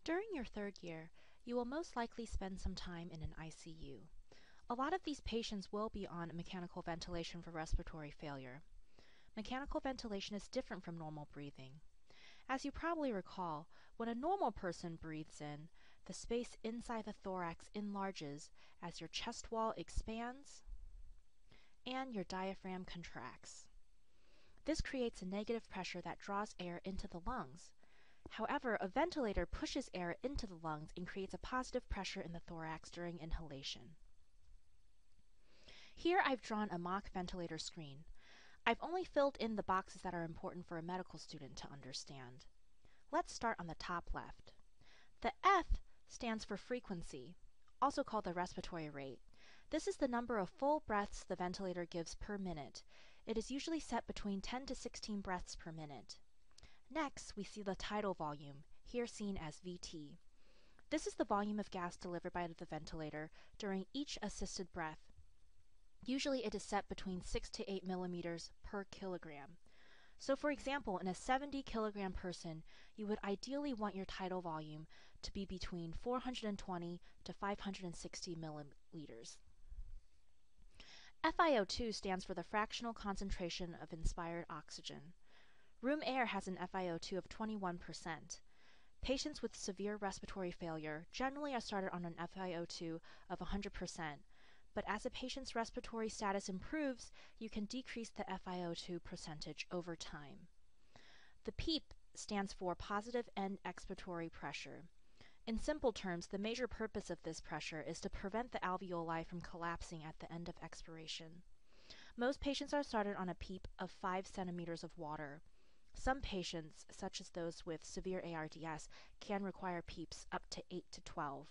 During your third year, you will most likely spend some time in an ICU. A lot of these patients will be on mechanical ventilation for respiratory failure. Mechanical ventilation is different from normal breathing. As you probably recall, when a normal person breathes in, the space inside the thorax enlarges as your chest wall expands and your diaphragm contracts. This creates a negative pressure that draws air into the lungs. However, a ventilator pushes air into the lungs and creates a positive pressure in the thorax during inhalation. Here I've drawn a mock ventilator screen. I've only filled in the boxes that are important for a medical student to understand. Let's start on the top left. The F stands for frequency, also called the respiratory rate. This is the number of full breaths the ventilator gives per minute. It is usually set between 10 to 16 breaths per minute. Next, we see the tidal volume, here seen as VT. This is the volume of gas delivered by the ventilator during each assisted breath. Usually it is set between 6 to 8 millimeters per kilogram. So for example, in a 70 kilogram person, you would ideally want your tidal volume to be between 420 to 560 milliliters. FiO2 stands for the fractional concentration of inspired oxygen. Room air has an FiO2 of 21%. Patients with severe respiratory failure generally are started on an FiO2 of 100%, but as a patient's respiratory status improves, you can decrease the FiO2 percentage over time. The PEEP stands for positive end expiratory pressure. In simple terms, the major purpose of this pressure is to prevent the alveoli from collapsing at the end of expiration. Most patients are started on a PEEP of 5 centimeters of water. Some patients, such as those with severe ARDS, can require PEEPs up to 8 to 12.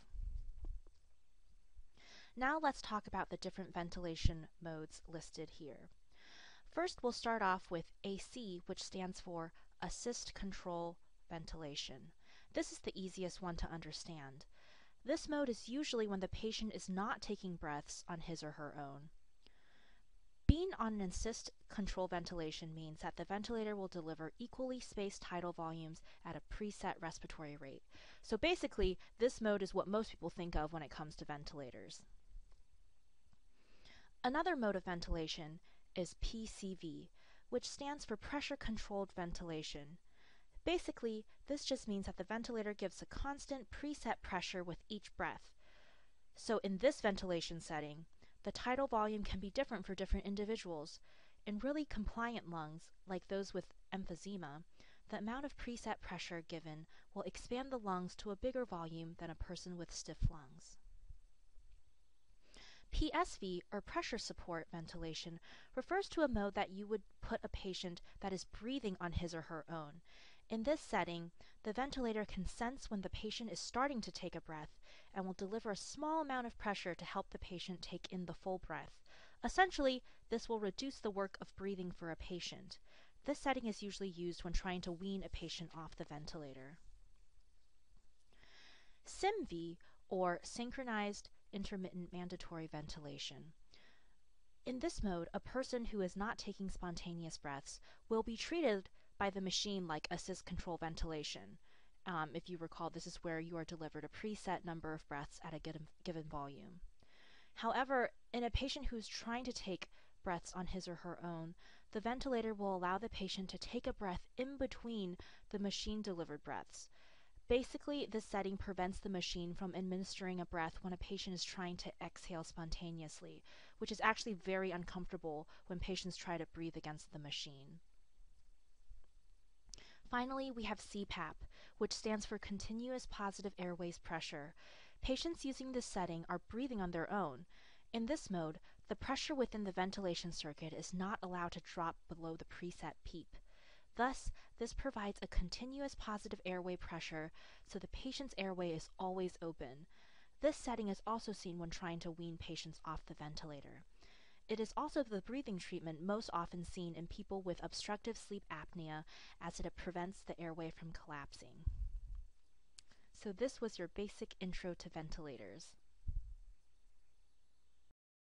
Now let's talk about the different ventilation modes listed here. First, we'll start off with AC, which stands for Assist Control Ventilation. This is the easiest one to understand. This mode is usually when the patient is not taking breaths on his or her own. Being on an assist control ventilation means that the ventilator will deliver equally spaced tidal volumes at a preset respiratory rate. So basically, this mode is what most people think of when it comes to ventilators. Another mode of ventilation is PCV, which stands for Pressure Controlled Ventilation. Basically, this just means that the ventilator gives a constant preset pressure with each breath. So in this ventilation setting, the tidal volume can be different for different individuals. In really compliant lungs, like those with emphysema, the amount of preset pressure given will expand the lungs to a bigger volume than a person with stiff lungs. PSV, or pressure support ventilation, refers to a mode that you would put a patient that is breathing on his or her own. In this setting, the ventilator can sense when the patient is starting to take a breath and will deliver a small amount of pressure to help the patient take in the full breath. Essentially, this will reduce the work of breathing for a patient. This setting is usually used when trying to wean a patient off the ventilator. SIMV, or Synchronized Intermittent Mandatory Ventilation. In this mode, a person who is not taking spontaneous breaths will be treated by the machine like assist control ventilation. If you recall, this is where you are delivered a preset number of breaths at a given volume. However, in a patient who is trying to take breaths on his or her own, the ventilator will allow the patient to take a breath in between the machine-delivered breaths. Basically, this setting prevents the machine from administering a breath when a patient is trying to exhale spontaneously, which is actually very uncomfortable when patients try to breathe against the machine. Finally, we have CPAP, which stands for Continuous Positive Airways Pressure. Patients using this setting are breathing on their own. In this mode, the pressure within the ventilation circuit is not allowed to drop below the preset PEEP. Thus, this provides a continuous positive airway pressure, so the patient's airway is always open. This setting is also seen when trying to wean patients off the ventilator. It is also the breathing treatment most often seen in people with obstructive sleep apnea, as it prevents the airway from collapsing. So this was your basic intro to ventilators.